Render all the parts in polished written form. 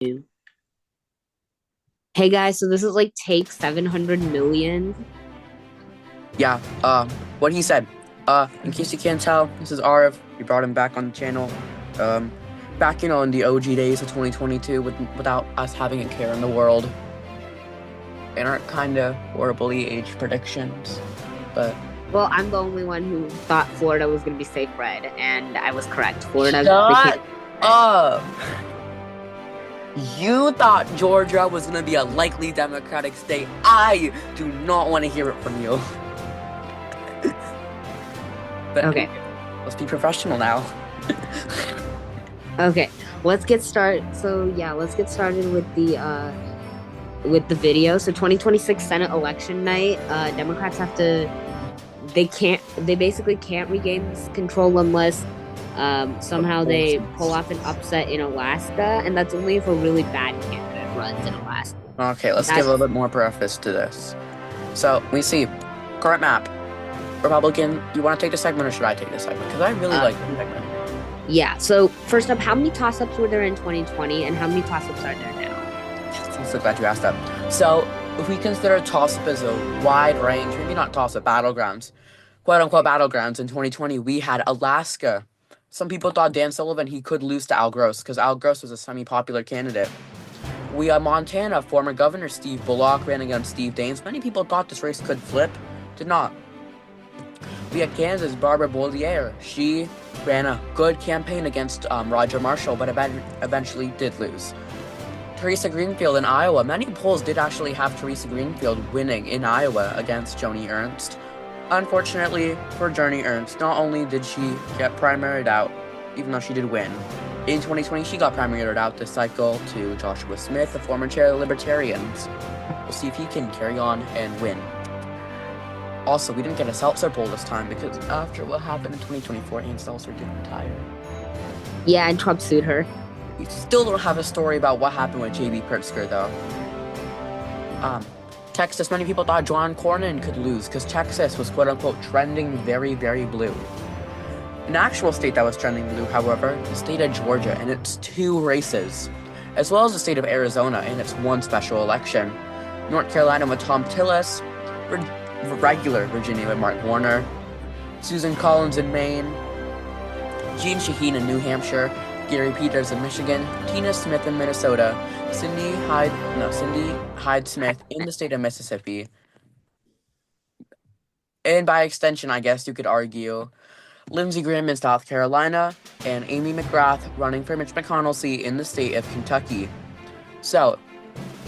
Hey guys, so this is like take 700 million. Yeah, what he said. In case you can't tell, this is Arif. We brought him back on the channel. Um, back, in the OG days of 2022 without us having a care in the world. And our kind of horribly aged predictions. But Well, I'm the only one who thought Florida was going to be safe red, and I was correct. Florida became shut red. up! You thought Georgia was gonna be a likely Democratic state. I do not want to hear it from you. But Okay. let's be professional now. Okay. Let's get started. So, yeah, let's get started with the video. So, 2026 Senate election night, Democrats have to they basically can't regain this control unless somehow they pull off an upset in Alaska, and that's only if a really bad candidate runs in Alaska. Okay, let's give a little bit more preface to this. So, we see current map. Republican, you want to take the segment or should I take the segment? Because I really like the segment. Yeah. So first up, how many toss-ups were there in 2020, and how many toss-ups are there now? I'm so glad you asked that. So, if we consider toss-up as a wide range, maybe not toss-up, battlegrounds, quote-unquote battlegrounds, in 2020, we had Alaska. Some people thought Dan Sullivan, he could lose to Al Gross, because Al Gross was a semi-popular candidate. We had Montana, former Governor Steve Bullock ran against Steve Daines. Many people thought this race could flip, did not. We had Kansas, Barbara Bollier. She ran a good campaign against Roger Marshall, but eventually did lose. Teresa Greenfield in Iowa. Many polls did actually have Teresa Greenfield winning in Iowa against Joni Ernst. Unfortunately for Joni Ernst, not only did she get primaried out, even though she did win, in 2020 she got primaried out this cycle to Joshua Smith, the former chair of the Libertarians. We'll see if he can carry on and win. Also, we didn't get a Seltzer poll this time because after what happened in 2024, Ann Seltzer did retire. Yeah, and Trump sued her. We still don't have a story about what happened with J.B. Pritzker, though. Texas, many people thought John Cornyn could lose because Texas was quote-unquote trending very, very blue. An actual state that was trending blue, however, the state of Georgia and its 2 races, as well as the state of Arizona and its 1 special election. North Carolina with Tom Tillis, regular Virginia with Mark Warner, Susan Collins in Maine, Jeanne Shaheen in New Hampshire, Gary Peters in Michigan, Tina Smith in Minnesota, Cindy Hyde-Smith in the state of Mississippi, and by extension, I guess you could argue, Lindsey Graham in South Carolina, and Amy McGrath running for Mitch McConnell's seat in the state of Kentucky. So,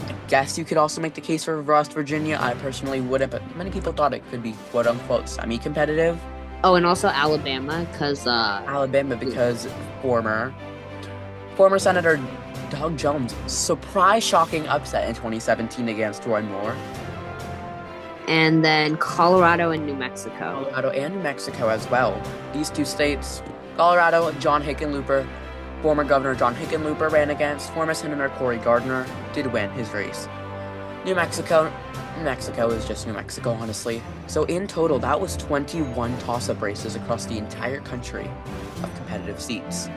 I guess you could also make the case for West Virginia. I personally wouldn't, but many people thought it could be quote-unquote semi-competitive. Oh, and also Alabama, because Alabama, because former Senator Doug Jones, surprise shocking upset in 2017 against Roy Moore. And then Colorado and New Mexico. Colorado and New Mexico as well. These 2 states, Colorado, John Hickenlooper, former Governor John Hickenlooper ran against former Senator Cory Gardner, did win his race. New Mexico is just New Mexico, honestly. So in total, that was 21 toss-up races across the entire country of competitive seats.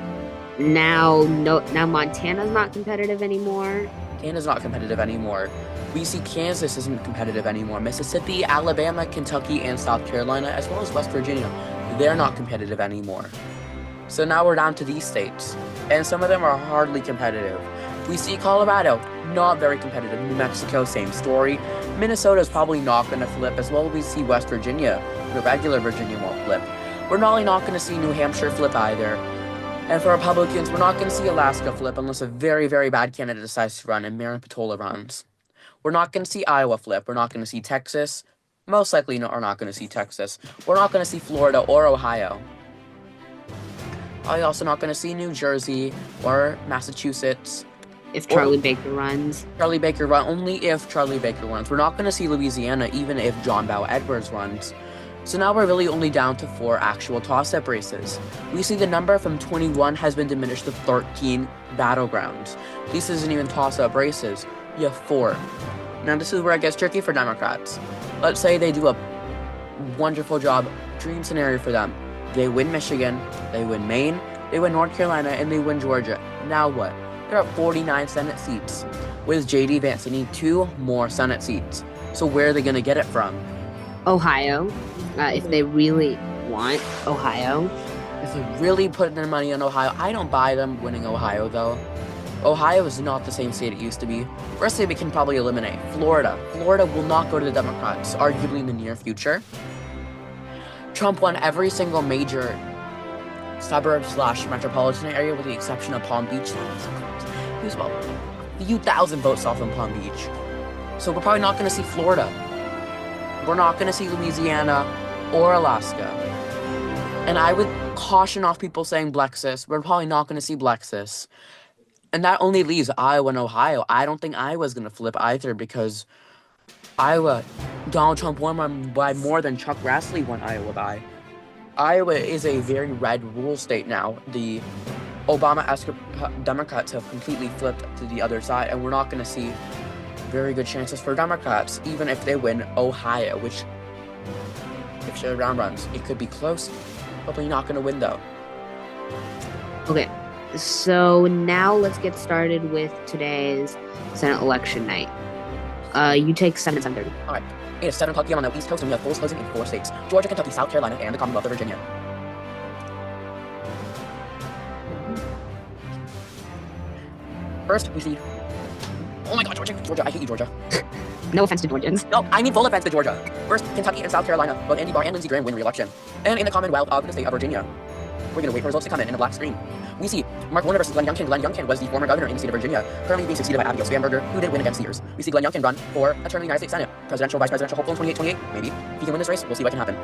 Now Montana's not competitive anymore. Montana's not competitive anymore. We see Kansas isn't competitive anymore. Mississippi, Alabama, Kentucky, and South Carolina, as well as West Virginia, they're not competitive anymore. So now we're down to these states, and some of them are hardly competitive. We see Colorado, not very competitive. New Mexico, same story. Minnesota is probably not going to flip, as well as we see West Virginia. The regular Virginia won't flip. We're not going to see New Hampshire flip either. And for Republicans, we're not going to see Alaska flip unless a very, very bad candidate decides to run and Marin Patola runs. We're not going to see Iowa flip. We're not going to see Texas. Most likely we're not going to see Texas. We're not going to see Florida or Ohio. Probably also not going to see New Jersey or Massachusetts. If Charlie Baker runs. Only if Charlie Baker runs. We're not going to see Louisiana even if John Bel Edwards runs. So now we're really only down to 4 actual toss-up races. We see the number from 21 has been diminished to 13 battlegrounds. This isn't even toss-up races. You have 4. Now this is where it gets tricky for Democrats. Let's say they do a wonderful job, dream scenario for them. They win Michigan, they win Maine, they win North Carolina, and they win Georgia. Now what? They're at 49 Senate seats. With J.D. Vance, they need 2 more Senate seats. So where are they going to get it from? Ohio, if they really want Ohio. If they really put their money on Ohio, I don't buy them winning Ohio, though. Ohio is not the same state it used to be. First state we can probably eliminate, Florida. Florida will not go to the Democrats, arguably in the near future. Trump won every single major suburb/metropolitan area with the exception of Palm Beach. He was about a few thousand votes off in Palm Beach. So we're probably not going to see Florida. We're not going to see Louisiana or Alaska. And I would caution off people saying Blexus. We're probably not going to see Blexus. And that only leaves Iowa and Ohio. I don't think Iowa's going to flip either because Iowa, Donald Trump won by more than Chuck Grassley won Iowa by. Iowa is a very red rule state now. The Obama-esque Democrats have completely flipped to the other side, and we're not going to see very good chances for Democrats, even if they win Ohio, which, if the round runs, it could be close. Probably not going to win, though. Okay, so now let's get started with today's Senate election night. You take 7 and 7:30. All right. It is 7 o'clock p.m. on the East Coast, and we have polls closing in 4 states: Georgia, Kentucky, South Carolina, and the Commonwealth of Virginia. First, we see... Oh my god, Georgia, I hate you, Georgia. No offense to Georgians. No, I mean full offense to Georgia. First, Kentucky and South Carolina, both Andy Barr and Lindsey Graham win re-election. And in the Commonwealth of the state of Virginia, we're going to wait for results to come in a black screen. We see Mark Warner versus Glenn Youngkin. Glenn Youngkin was the former governor in the state of Virginia, currently being succeeded by Abigail Spanberger, who did win against Sears. We see Glenn Youngkin run for a term in the United States Senate, presidential, vice presidential hopeful in 2028, maybe. If he can win this race, we'll see what can happen.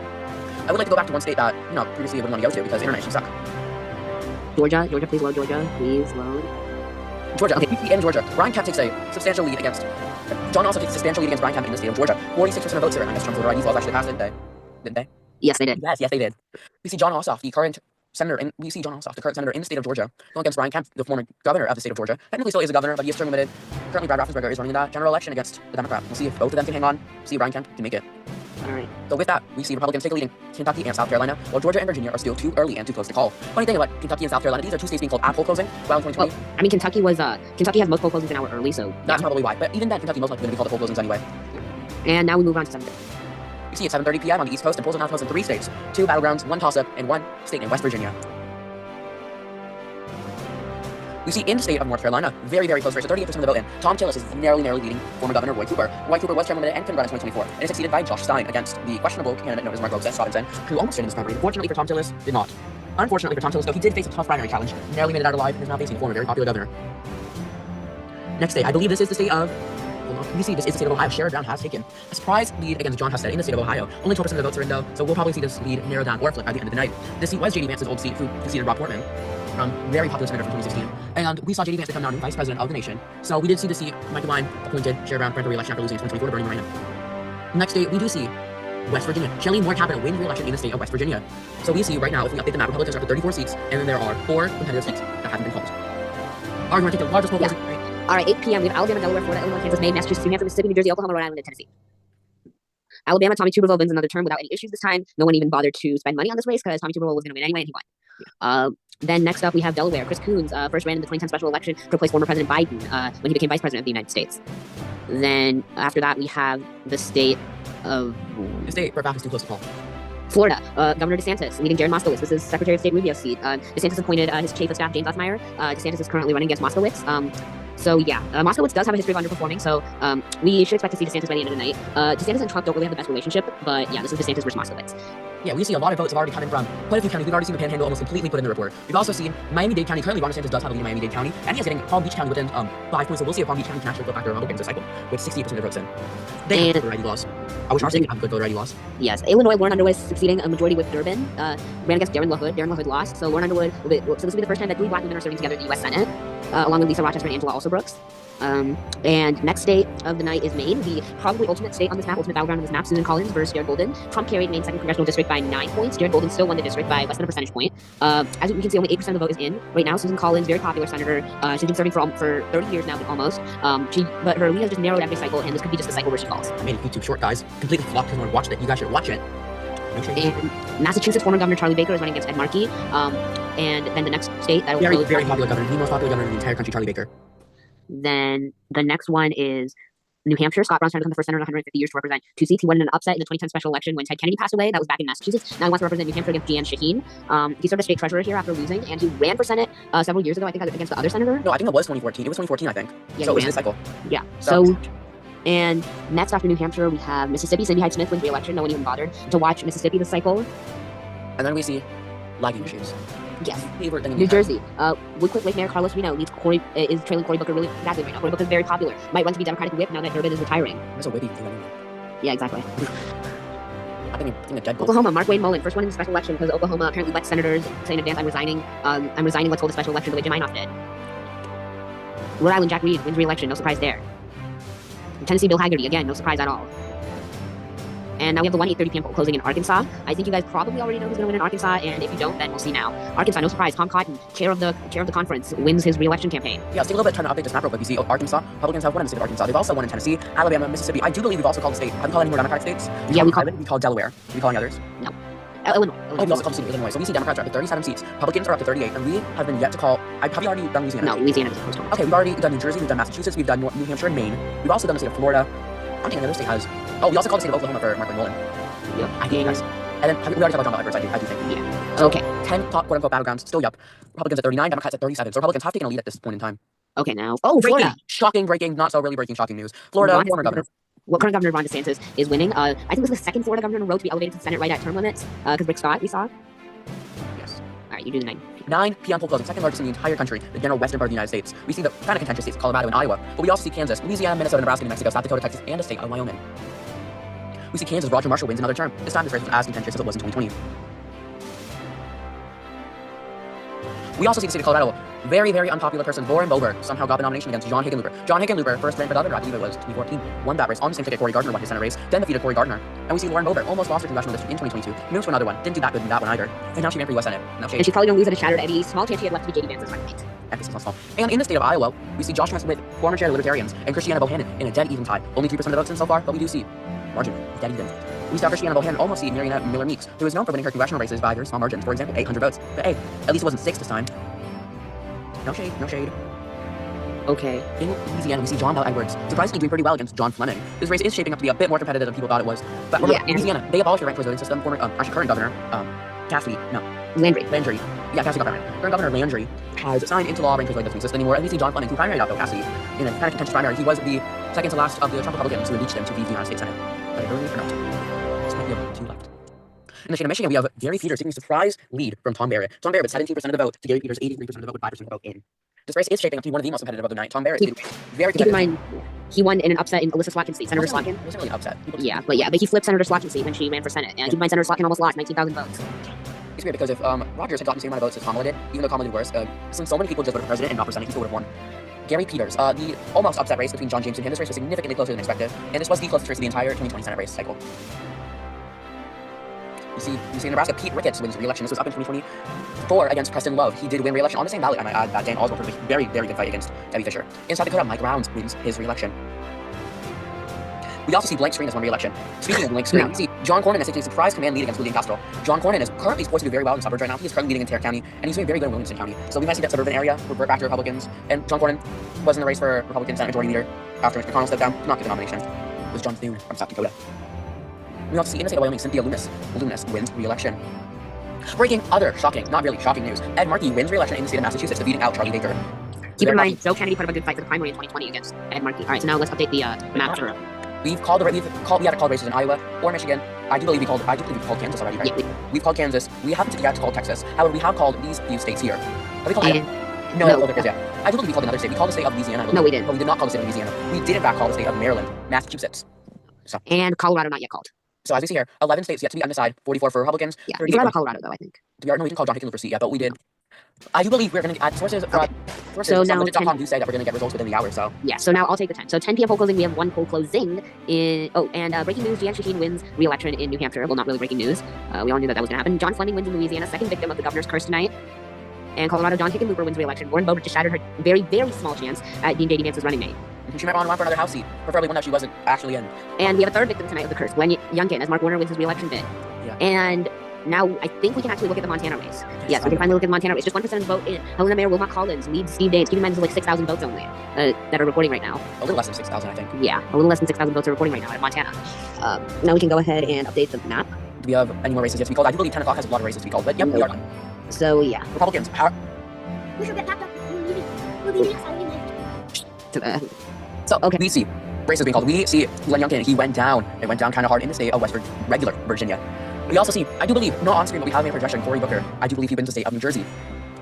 I would like to go back to one state that, previously I wouldn't want to go to because internet issues suck. Georgia, please load Georgia. Please load. Georgia, okay, in Georgia, Brian Kemp takes a substantial lead against... John also takes a substantial lead against Brian Kemp in the state of Georgia. 46% of votes here, and I guess Trump's voter ID laws actually passed, didn't they? Didn't they? Yes, they did. Yes, they did. We see John Ossoff, the current senator, and we see John Ossoff, the current senator in the state of Georgia, going against Brian Kemp, the former governor of the state of Georgia. Technically still is a governor, but he is term limited. Currently, Brad Raffensperger is running in the general election against the Democrat. We'll see if both of them can hang on. See if Brian Kemp can make it. All right. So with that, we see Republicans take a lead in Kentucky and South Carolina, while Georgia and Virginia are still too early and too close to call. Funny thing about Kentucky and South Carolina, these are 2 states being called at poll closing, while in 2020. Well, I mean, Kentucky has most poll closings an hour early, so... That's probably why. But even then, Kentucky most likely going to be called at poll closings anyway. And now we move on to 7:30. You see, it's 7:30 p.m. on the East Coast, and polls are now closed in 3 states, 2 battlegrounds, 1 toss-up, and 1 state in West Virginia. We see in the state of North Carolina, very, very close race, 38% of the vote in. Tom Tillis is narrowly leading former Governor Roy Cooper. Roy Cooper was term limited and couldn't run in 2024, and is succeeded by Josh Stein against the questionable candidate known as Mark Robinson, who almost ran in this primary. Fortunately for Tom Tillis, did not. Unfortunately for Tom Tillis, though, he did face a tough primary challenge, narrowly made it out alive, and is now facing a former very popular governor. Next state, I believe this is the state of... We see this is the state of Ohio. Sherrod Brown has taken a surprise lead against John Husted in the state of Ohio. Only 12% of the votes are in, though, so we'll probably see this lead narrow down or flip by the end of the night. This seat was J.D. Vance's old seat, who succeeded Rob Portman, from very popular senator from 2016. And we saw J.D. Vance become now new vice president of the nation. So we did see the seat, Mike DeWine appointed Sherrod Brown for re-election after losing in 2024 to Bernie Moreno. Next state, we do see West Virginia. Shelley Moore Capito wins re-election in the state of West Virginia. So we see right now, if we update the map, Republicans are up to 34 seats, and then there are 4 competitive seats that haven't been called. Are we going to take the largest poll closing? All right, 8 p.m. We have Alabama, Delaware, Florida, Illinois, Kansas, Maine, Massachusetts, New Hampshire, Mississippi, New Jersey, Oklahoma, Rhode Island, and Tennessee. Alabama, Tommy Tuberville wins another term without any issues this time. No one even bothered to spend money on this race because Tommy Tuberville was going to win anyway, and he won. Then next up, we have Delaware. Chris Coons first ran in the 2010 special election to replace former President Biden when he became vice president of the United States. Then after that, we have the state of... The state for a fact is too close to call. Florida, Governor DeSantis leading Jared Moskowitz. This is Secretary of State Rubio's seat. DeSantis appointed his chief of staff, James Othmeyer. DeSantis is currently running against Moskowitz. Moskowitz does have a history of underperforming, so we should expect to see DeSantis by the end of the night. DeSantis and Trump don't really have the best relationship, but yeah, this is DeSantis versus Moskowitz. Yeah, we see a lot of votes have already come in from quite a few counties. We've already seen the Panhandle almost completely put in the report. We've also seen Miami-Dade County. Currently, Ron DeSantis does have a lead in Miami-Dade County, and he is getting Palm Beach County within 5 points. So we'll see if Palm Beach County can actually flip back their Republicans this cycle with 68% of their votes in. They have voter ID laws. I wish our state could have good voter ID laws. Yes, Illinois, Lauren Underwood is succeeding a majority with Durbin. Ran against Darren LaHood. Darren LaHood lost, so Lauren Underwood. So this will be the first time that 3 black women are serving together in the U.S. Senate, along with Lisa Rochester and Angela Alsobrooks. And next state of the night is Maine, the probably ultimate state on this map, ultimate battleground on this map. Susan Collins versus Jared Golden. Trump carried Maine's 2nd congressional district by 9 points. Jared Golden still won the district by less than a percentage point. As we can see, only 8% of the vote is in right now. Susan Collins, very popular senator. She's been serving for 30 years now, almost. But her lead has just narrowed every cycle, and this could be just the cycle where she falls. I made a YouTube short, guys. Completely flopped because no one watched it. You guys should watch it. And Massachusetts former Governor Charlie Baker is running against Ed Markey. And then the next state that will very popular governor, the most popular governor in the entire country, Charlie Baker. Then the next one is New Hampshire. Scott Brown's trying to become the first senator in 150 years to represent two seats. He won in an upset in the 2010 special election when Ted Kennedy passed away. That was back in Massachusetts. Now he wants to represent New Hampshire against Jeanne Shaheen. He served as state treasurer here after losing, and he ran for Senate several years ago, I think, against the other senator. No, I think it was 2014. It was 2014, I think. Yeah, so it was this cycle. Yeah. So, and next after New Hampshire, we have Mississippi. Cindy Hyde-Smith wins re-election. No one even bothered to watch Mississippi this cycle. And then we see lagging machines. Yes. Favorite thing in New Jersey. Woodcliff Lake Mayor Carlos Reno is trailing Cory Booker really badly right now. Cory Booker is very popular. Might run to be Democratic whip now that Durbin is retiring. That's a whippy thing anyway. Yeah, exactly. I think a dead Oklahoma, Mark Wayne Mullen, first one in the special election because Oklahoma apparently let senators say in advance, I'm resigning, let's hold a special election the way Jim Inhofe did. Rhode Island, Jack Reed wins re-election, no surprise there. Tennessee, Bill Hagerty, again, no surprise at all. And now we have the 8:30 p.m. poll closing in Arkansas. I think you guys probably already know who's going to win in Arkansas, and if you don't, then we'll see now. Arkansas, no surprise. Tom Cotton, chair of the conference, wins his re-election campaign. Yeah, let's take a little bit, trying to update this map real quick. You see, Arkansas, Republicans have won in the state of Arkansas. They've also won in Tennessee, Alabama, Mississippi. I do believe we've also called the state. Have we called any more Democratic states? We called Delaware. Are we calling others? No. Illinois. Oh, we also called the state of Illinois. So we see Democrats are up to 37 seats. Republicans are up to 38, and we have been yet to call. Have you already done Louisiana? No, Louisiana is the first one. Okay, we've already done New Jersey, we've done Massachusetts, we've done New Hampshire and Maine. We've also done the state of Florida. I don't think another state has. Oh, we also called the state of Oklahoma for Mark Wayne Mullen. Yep. I think yes. And then we already talked about John Edwards, I do think. Yeah. So, okay. 10 top quote-unquote battlegrounds, still yup. Republicans at 39, Democrats at 37. So Republicans have taken a lead at this point in time. Okay, now. Oh, Florida. breaking, shocking, breaking, not so really breaking, shocking news. Florida, former governor. Well, current governor Ron DeSantis is winning. I think this is the second Florida governor in a row to be elevated to the Senate right at term limits. Because Rick Scott, we saw. Yes. All right, you do the 9. 9 p.m. poll closing, second largest in the entire country, the general western part of the United States. We see the kind of contentious states, Colorado and Iowa, but we also see Kansas, Louisiana, Minnesota, Nebraska, New Mexico, South Dakota, Texas, and the state of Wyoming. We see Kansas, Roger Marshall wins another term. This time this race was as contentious as it was in 2020. We also see the state of Colorado. Very, very unpopular person, Lauren Boebert, somehow got the nomination against John Hickenlooper. John Hickenlooper first ran for governor, I believe it was 2014, won that race on the same ticket Cory Gardner won his Senate race, then defeated Cory Gardner. And we see Lauren Boebert almost lost her congressional district in 2022, moved to another one, didn't do that good in that one either. And now she ran for U.S. Senate. And she's probably going to lose at a shattered Eddie. Small chance she had left to be J.D. Vance's running mate. Emphasis on small. And in the state of Iowa, we see Josh Smith, former chair of the Libertarians, and Christiana Bohannon in a dead even tie. Only 3% of the votes in so far, but we do see margin, dead even. We saw Christiana Bohannon almost see Marianne Miller Meeks, who is known for winning her congressional races by very small margins, for example, 800 votes. But hey, at least it wasn't 6 this time. No shade, no shade. Okay. In Louisiana, we see John Bell Edwards surprisingly doing pretty well against John Fleming. This race is shaping up to be a bit more competitive than people thought it was. But remember, in Louisiana, they abolished the ranked voting system. Former, actually current governor, Landry. Yeah, Cassidy got that right. Current governor Landry has signed into law ranked voting doesn't exist anymore. And we see John Fleming, who primaried out though Cassidy in a kind of contentious primary. He was the second to last of the Trump Republicans who impeached him to leave the United States Senate. But I believe or not. This might be a 2 left. In the state of Michigan, we have Gary Peters taking a surprise lead from Tom Barrett. Tom Barrett with 17% of the vote to Gary Peters' 83% of the vote with 5% of the vote in. This race is shaping up to be one of the most competitive of the night. Tom Barrett is very competitive. Keep in mind, he won in an upset in Alyssa Slotkin's seat. Senator Slotkin. It wasn't really an upset. But he flipped Senator Slotkin's seat when she ran for Senate. And keep in mind, Senator Slotkin almost lost 19,000 votes. It's weird because if Rogers had gotten the same amount of votes as Kamala did, even though Kamala did worse, since so many people just voted for president and not for Senate, he still would have won. Gary Peters, the almost upset race between John James and him. This race was significantly closer than expected, and this was the closest race of the entire 2020 Senate race cycle. You see in Nebraska, Pete Ricketts wins re-election. This was up in 2024 against Preston Love. He did win re-election on the same ballot, I might add, that Dan Oswald put a very, very good fight against Debbie Fisher. In South Dakota, Mike Rounds wins his re-election. We also see Blank Screen as one re-election. Speaking of Blank Screen, we see John Cornyn is taking a surprise command lead against Julian Castro. John Cornyn is currently supposed to do very well in suburbs right now. He is currently leading in Tarrant County, and he's doing very good in Williamson County. So we might see that suburban area revert back to Republicans. And John Cornyn was in the race for Republican Senate Majority Leader after Mitch McConnell stepped down. Did not get the nomination. It was John Thune from South Dakota. We also see in the state of Wyoming, Cynthia Lummis wins re-election. Breaking other shocking, not really shocking news. Ed Markey wins re-election in the state of Massachusetts, defeating out Charlie Baker. Keep in mind, Joe Kennedy put up a good fight for the primary in 2020 against Ed Markey. All right, so now let's update the map. We had called races in Iowa or Michigan. I do believe we called Kansas already, right? Yeah, we've called Kansas. We haven't yet called Texas. However, we have called these few states here. Have we called No. I do believe we called another state. We called the state of Louisiana. No, we didn't. No, we did not call the state of Louisiana. We did in fact call the state of Maryland, Massachusetts. And Colorado not yet called. So as we see here, 11 states yet to be undecided, 44 for Republicans. Yeah, we forgot about Colorado though, I think. No, we didn't call John Hickenlooper seat yet, but we did. I do believe we're going to add sources so now legit.com do say that we're going to get results within the hour, so. Yeah, so now I'll take the 10. So 10 p.m. poll closing, we have one poll closing in, breaking news, Jeanne Shaheen wins re-election in New Hampshire. Well, not really breaking news. We all knew that was going to happen. John Fleming wins in Louisiana, second victim of the governor's curse tonight. And Colorado, John Hickenlooper wins re-election. Lauren Boebert just shattered her very, very small chance at being J.D. Vance's running mate. She might want to run for another House seat, preferably one that she wasn't actually in. And we have a third victim tonight of the curse, Glenn Youngkin, as Mark Warner wins his re-election bid. Yeah. And now I think we can actually look at the Montana race. Yes, we can finally look at the Montana race. Just 1% vote in. Helena Mayer, Wilmot Collins leads Steve Daines. Keep in mind there's like 6,000 votes only that are recording right now. A little less than 6,000, I think. Yeah, a little less than 6,000 votes are recording right now in Montana. Now we can go ahead and update the map. Do we have any more races yet to be called? I do believe 10 o'clock has a lot of races to be called, but yep, we are done. So yeah. Republicans, So Okay. we see races being called. We see Glenn Youngkin. He went down. It went down kind of hard in the state of regular Virginia. We also see, I do believe, not on screen, but we have a projection, Cory Booker. I do believe he wins the state of New Jersey.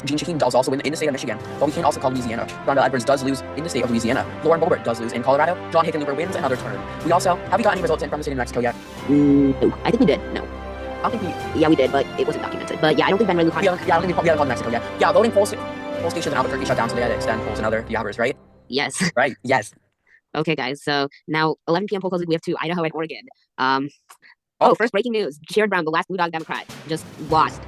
Gene Shaheen does also win in the state of Michigan, but we can also call Louisiana. Rondell Edwards does lose in the state of Louisiana. Lauren Boebert does lose in Colorado. John Hickenlooper wins another turn. We also, have we got any results in from the state of New Mexico yet? No, I think we did. No. I think we, Yeah, we did, but it wasn't documented. But yeah, I don't think Ben Ray Lujan. yeah, I don't think we haven't called Mexico yet. Yeah, voting poll stations in Albuquerque shut down, so they had to extend polls in other hours, right? Yes. Right, yes. Okay, guys. So now 11 p.m. poll closing. We have to Idaho and Oregon. Oh. First breaking news: Sherrod Brown, the last Blue Dog Democrat, just lost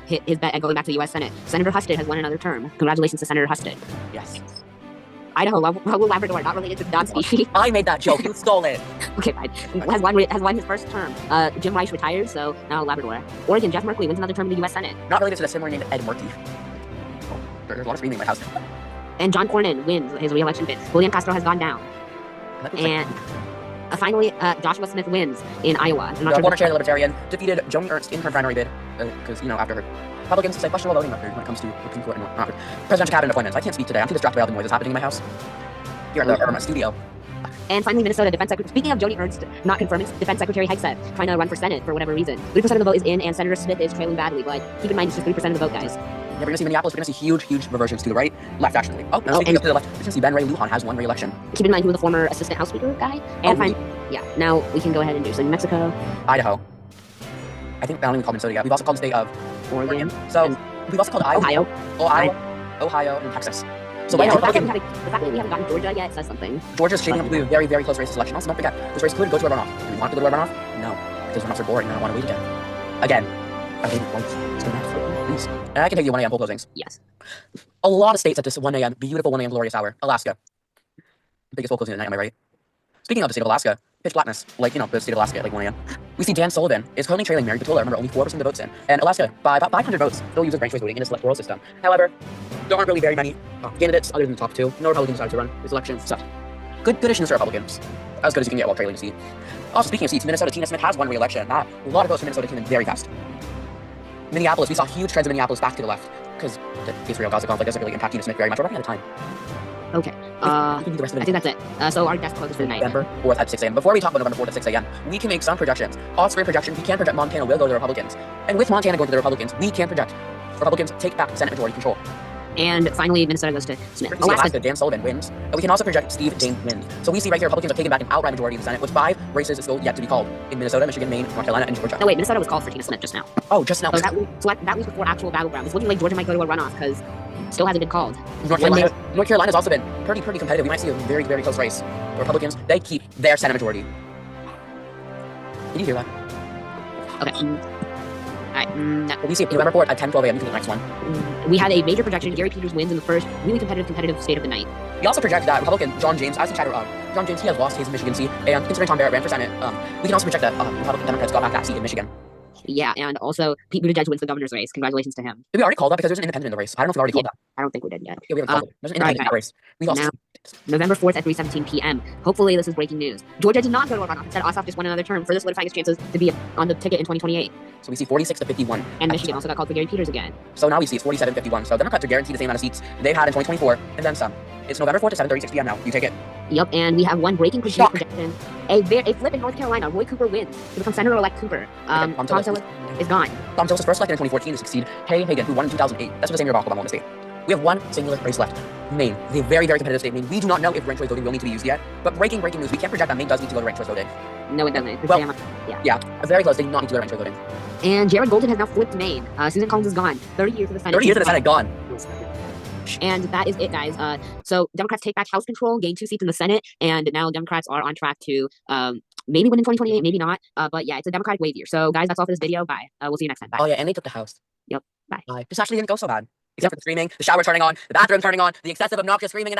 his bet at going back to the U.S. Senate. Senator Husted has won another term. Congratulations to Senator Husted. Yes. Idaho, Raul Labrador, not related to the dog species. I made that joke. You stole it. Okay, fine. Has won his first term. Jim Rice retires, so now Labrador. Oregon, Jeff Merkley wins another term in the U.S. Senate. Not related to the similar named Ed Murphy. Oh, there's a lot of screaming in my house. And John Cornyn wins his re-election bid. William Castro has gone down. And finally, Joshua Smith wins in Iowa. The former chair of the Libertarian defeated Joni Ernst in her primary bid because, after her Republicans say questionable voting record when it comes to looking for presidential cabinet appointments. I can't speak today. I'm too distracted by all the noises happening in my house. Here at the studio. And finally, Minnesota Defense Secretary. Speaking of Joni Ernst not confirming, Defense Secretary Hegseth trying to run for Senate for whatever reason. 3% of the vote is in, and Senator Smith is trailing badly. But keep in mind, it's just 3% of the vote, guys. Yeah, we're gonna see Minneapolis. We're gonna see huge reversions to the right, left actually. Oh, now speaking up to the left, we're gonna see Ben Ray Lujan has won re-election. Keep in mind, he was a former assistant House Speaker guy. And yeah, now we can go ahead and do so. New Mexico, Idaho. I think I don't even call Minnesota yet. We've also called the state of Oregon. So we've also called Iowa. Ohio, and Texas. So right now, the fact that we haven't gotten Georgia yet says something. Georgia's shaping up to be a very close race this election. Also, don't forget, this race could go to a runoff. Do we want it to go to a runoff? No, because runoffs are boring and I don't want to wait again. I think it's gonna have please. And I can take you 1 a.m. poll closings. Yes. A lot of states at this 1 a.m. beautiful 1 a.m. glorious hour. Alaska. Biggest poll closing of the night, am I right? Speaking of the state of Alaska, pitch blackness, like, the state of Alaska at like 1 a.m. We see Dan Sullivan is currently trailing Mary Petula. Remember, only 4% of the votes in. And Alaska, by about 500 votes, still uses ranked choice voting in its electoral system. However, there aren't really very many candidates other than the top two. No Republicans decided to run this election. So, good additions to Republicans. As good as you can get while trailing a seat. Also, speaking of seats, Minnesota, Tina Smith has won re-election. A lot of votes from Minnesota came in very fast. Minneapolis, we saw huge trends in Minneapolis back to the left. Because the Israel-Gaza conflict doesn't really impact Tina Smith very much. We're running out of time. Okay. I think that's it. So our guest closes for the night. November 4th at 6 a.m. Before we talk about November 4th at 6 a.m., we can make some projections. Off-screen projections, we can project Montana will go to the Republicans. And with Montana going to the Republicans, we can project Republicans take back Senate majority control. And finally, Minnesota goes to Smith. Alaska, Dan Sullivan wins. And we can also project Steve Daines wins. So we see right here, Republicans are taking back an outright majority in the Senate, with 5 races still yet to be called in Minnesota, Michigan, Maine, North Carolina, and Georgia. No, wait, Minnesota was called for Tina Smith just now. Oh, just now. So that was before actual battleground. It's looking like Georgia might go to a runoff because still hasn't been called. North Carolina's also been pretty competitive. We might see a very close race. The Republicans, they keep their Senate majority. Can you hear that? Okay. Alright. We see November 4th at 10:12 a.m. You can do the next one. We had a major projection. Gary Peters wins in the first really competitive state of the night. We also project that Republican John James, as the chatter of John James, he has lost his Michigan seat, and considering Tom Barrett ran for Senate, we can also project that Republican Democrats got back that seat in Michigan. Yeah, and also Pete Buttigieg wins the governor's race. Congratulations to him. Did we already call that? Because there's an independent in the race. I don't know if we already called that. I don't think we did yet. Yeah, we haven't called it. There's an independent in that race. We've also November 4th at 3:17 p.m. Hopefully this is breaking news. Georgia did not go to a runoff. Instead, Ossoff just won another term, further solidifying his chances to be on the ticket in 2028. So we see 46-51. And Michigan also got called for Gary Peters again. So now we see it's 47-51. So Democrats are guaranteed the same amount of seats they've had in 2024, and then some. It's November 4th to 7:36 p.m. now. You take it. Yep, and we have one breaking projection. A flip in North Carolina. Roy Cooper wins to become Senator-elect Cooper. Tom Tillis is gone. Tom Tillis was first elected in 2014 to succeed Kay Hagan, who won in 2008. That's the same year Barack Obama won the state. We have one singular race left. Maine. The very competitive state, Maine. We do not know if ranked choice voting will need to be used yet, but breaking news, we can project that Maine does need to go to ranked choice voting. No, it doesn't. Well, yeah, very close. They do not need to go to ranked choice voting. And Jared Golden has now flipped Maine. Susan Collins is gone. 30 years of the Senate. 30 years of the Senate gone. And that is it, guys. So Democrats take back House control, gain 2 seats in the Senate, and now Democrats are on track to maybe win in 2028, maybe not. But yeah, it's a Democratic wave year. So guys, that's all for this video. Bye. We'll see you next time. Bye. Oh yeah, and they took the House. Yep. Bye. This actually didn't go so bad. Except for the screaming, the shower turning on, the bathroom turning on, the excessive obnoxious screaming in the house.